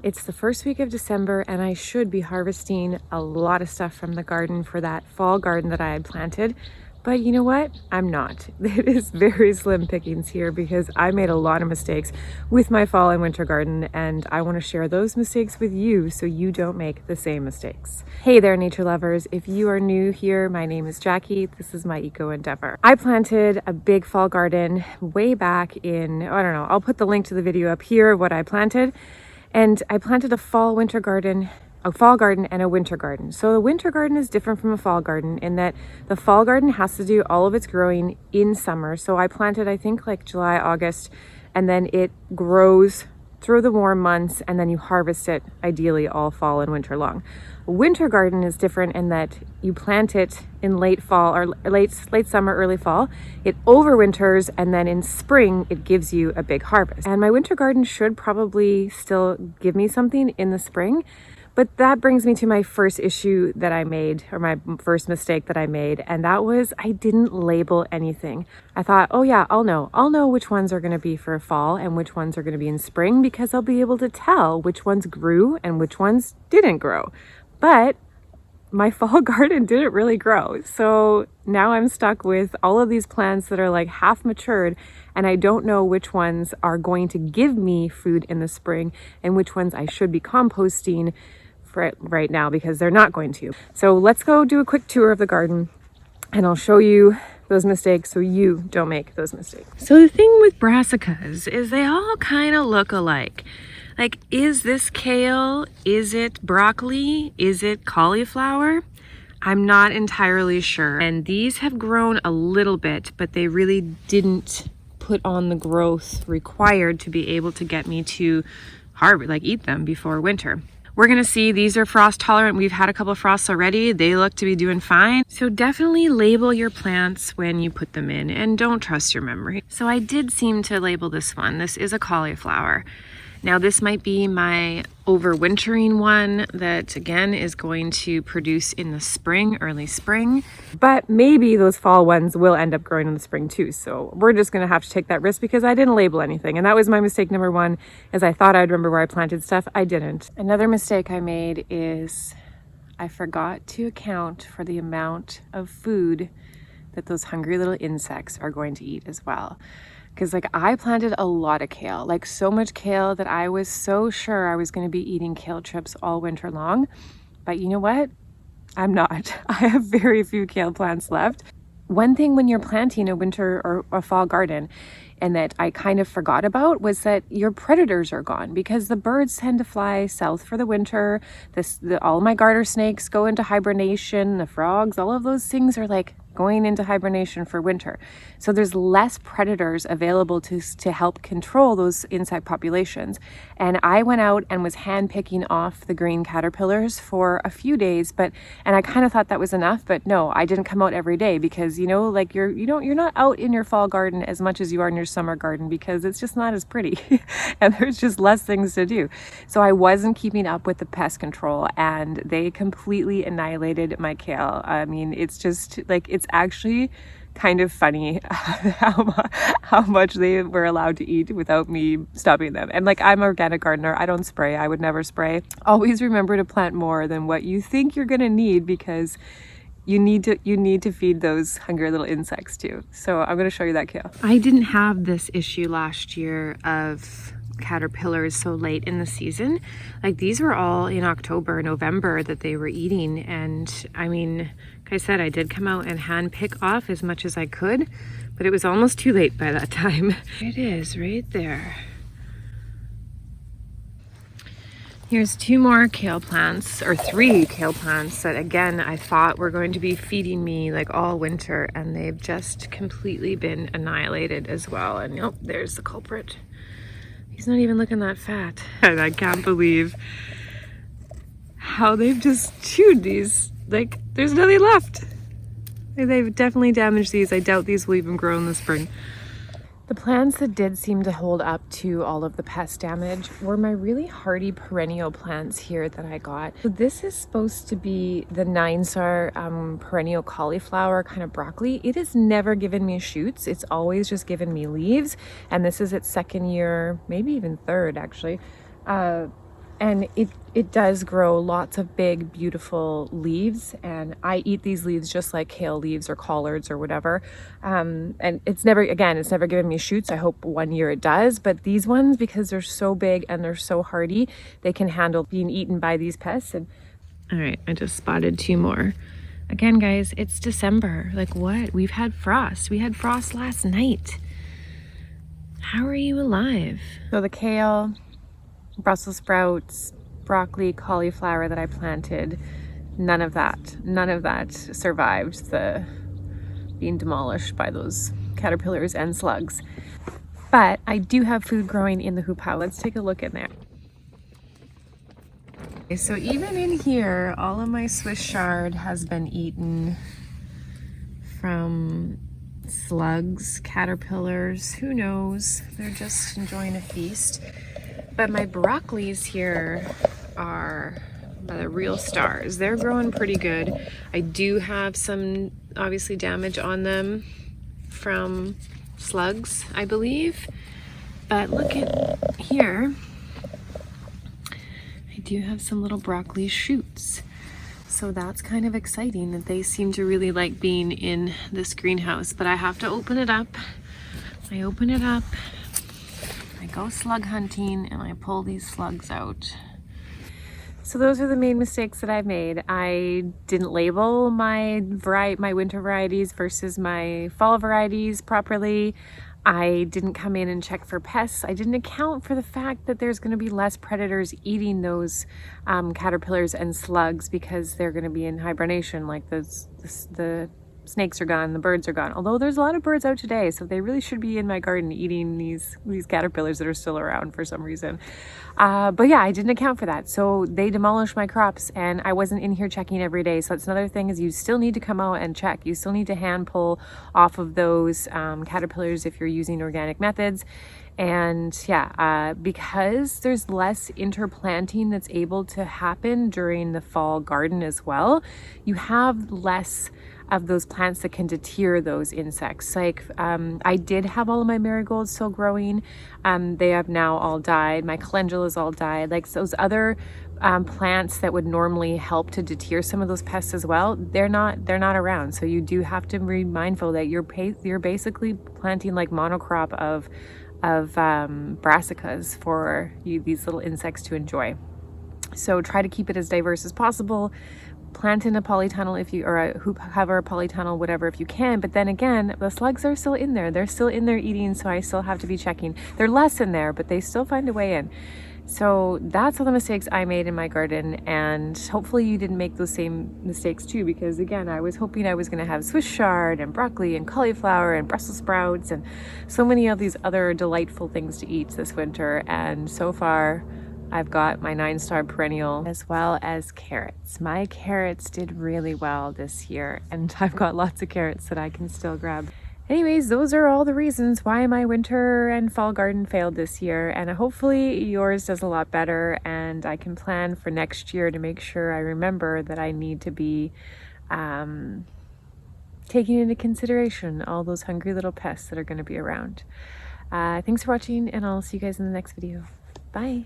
it's the first week of December and I should be harvesting a lot of stuff from the garden for that fall garden that I had planted. But you know what? I'm not. It is very slim pickings here because I made a lot of mistakes with my fall and winter garden, and I want to share those mistakes with you so you don't make the same mistakes. Hey there, nature lovers. If you are new here, my name is Jackie. This is my eco endeavor. I planted a big fall garden way back in, I don't know, I'll put the link to the video up here of what I planted. And I planted a fall garden and a winter garden. So the winter garden is different from a fall garden in that the fall garden has to do all of its growing in summer. So I planted, I think like July, August, and then it grows through the warm months and then you harvest it ideally all fall and winter long. A winter garden is different in that you plant it in late fall or late summer, early fall. It overwinters and then in spring it gives you a big harvest. And my winter garden should probably still give me something in the spring. But that brings me to my first issue that I made, or my first mistake that I made, and that was I didn't label anything. I thought, oh yeah, I'll know which ones are gonna be for fall and which ones are gonna be in spring because I'll be able to tell which ones grew and which ones didn't grow. But my fall garden didn't really grow. So now I'm stuck with all of these plants that are like half matured and I don't know which ones are going to give me food in the spring and which ones I should be composting for right now because they're not going to. So let's go do a quick tour of the garden and I'll show you those mistakes so you don't make those mistakes. So the thing with brassicas is they all kind of look alike. Like, is this kale? Is it broccoli? Is it cauliflower? I'm not entirely sure. And these have grown a little bit, but they really didn't put on the growth required to be able to get me to eat them before winter. We're gonna see, these are frost tolerant. We've had a couple of frosts already. They look to be doing fine. So definitely label your plants when you put them in and don't trust your memory. So I did seem to label this one. This is a cauliflower. Now this might be my overwintering one that again is going to produce in the spring, early spring, but maybe those fall ones will end up growing in the spring too. So we're just gonna have to take that risk because I didn't label anything. And that was my mistake number one, is I thought I'd remember where I planted stuff. I didn't. Another mistake I made is I forgot to account for the amount of food that those hungry little insects are going to eat as well. Because I planted a lot of kale, so much kale that I was so sure I was going to be eating kale chips all winter long. But you know what? I'm not. I have very few kale plants left. One thing when you're planting a winter or a fall garden, and that I kind of forgot about, was that your predators are gone because the birds tend to fly south for the winter. All my garter snakes go into hibernation, the frogs, all of those things are going into hibernation for winter. So there's less predators available to help control those insect populations. And I went out and was hand picking off the green caterpillars for a few days, and I kind of thought that was enough, but no, I didn't come out every day because you're not out in your fall garden as much as you are in your summer garden because it's just not as pretty and there's just less things to do. So I wasn't keeping up with the pest control and they completely annihilated my kale. I mean, it's just it's actually kind of funny how much they were allowed to eat without me stopping them. And I'm an organic gardener, I don't spray. I would never spray. Always remember to plant more than what you think you're gonna need because you need to feed those hungry little insects too. So I'm going to show you that kale. I didn't have this issue last year of caterpillars so late in the season. These were all in October, November that they were eating. And I mean, like I said, I did come out and hand pick off as much as I could, but it was almost too late by that time. It is right there. Here's two more kale plants, or three kale plants that again I thought were going to be feeding me all winter, and they've just completely been annihilated as well. And nope, there's the culprit. He's not even looking that fat. And I can't believe how they've just chewed these. There's nothing left. They've definitely damaged these. I doubt these will even grow in the spring. The plants that did seem to hold up to all of the pest damage were my really hardy perennial plants here that I got. So this is supposed to be the 9-star perennial cauliflower kind of broccoli. It has never given me shoots. It's always just given me leaves. And this is its second year, maybe even third actually. and it does grow lots of big, beautiful leaves, and I eat these leaves just like kale leaves or collards or whatever. And it's never given me shoots. I hope one year it does, but these ones, because they're so big and they're so hardy, they can handle being eaten by these pests. And all right, I just spotted 2 more. Again, guys, it's December. Like, what? We've had frost. We had frost last night. How are you alive? So the kale, Brussels sprouts, broccoli, cauliflower that I planted, none of that survived the being demolished by those caterpillars and slugs. But I do have food growing in the hoop house. Let's take a look in there. Okay, so even in here, all of my Swiss chard has been eaten from slugs, caterpillars, who knows? They're just enjoying a feast. But my broccolis here are the real stars. They're growing pretty good. I do have some obviously damage on them from slugs, I believe. But look at here. I do have some little broccoli shoots. So that's kind of exciting that they seem to really like being in this greenhouse. But I have to open it up. I open it up. I go slug hunting and I pull these slugs out. So those are the main mistakes that I've made. I didn't label my winter varieties versus my fall varieties properly. I didn't come in and check for pests. I didn't account for the fact that there's going to be less predators eating those caterpillars and slugs because they're going to be in hibernation, like the snakes are gone, the birds are gone. Although there's a lot of birds out today, so they really should be in my garden eating these caterpillars that are still around for some reason. But yeah, I didn't account for that. So they demolished my crops and I wasn't in here checking every day. So that's another thing, is you still need to come out and check. You still need to hand pull off of those caterpillars if you're using organic methods. And yeah, because there's less interplanting that's able to happen during the fall garden as well, you have less of those plants that can deter those insects. Like I did have all of my marigolds still growing. They have now all died. My calendulas all died. Like those other plants that would normally help to deter some of those pests as well, they're not around. So you do have to be mindful that you're basically planting like monocrop of brassicas for these little insects to enjoy. So try to keep it as diverse as possible. Plant in a polytunnel or a hoop cover, polytunnel, whatever, if you can. But then again, the slugs are still in there. They're still in there eating, so I still have to be checking. They're less in there, but they still find a way in. So that's all the mistakes I made in my garden, and hopefully you didn't make those same mistakes too, because again, I was hoping I was going to have Swiss chard and broccoli and cauliflower and Brussels sprouts and so many of these other delightful things to eat this winter, and so far I've got my 9-star perennial as well as carrots. My carrots did really well this year, and I've got lots of carrots that I can still grab. Anyways, those are all the reasons why my winter and fall garden failed this year, and hopefully yours does a lot better, and I can plan for next year to make sure I remember that I need to be taking into consideration all those hungry little pests that are going to be around. Thanks for watching, and I'll see you guys in the next video. Bye!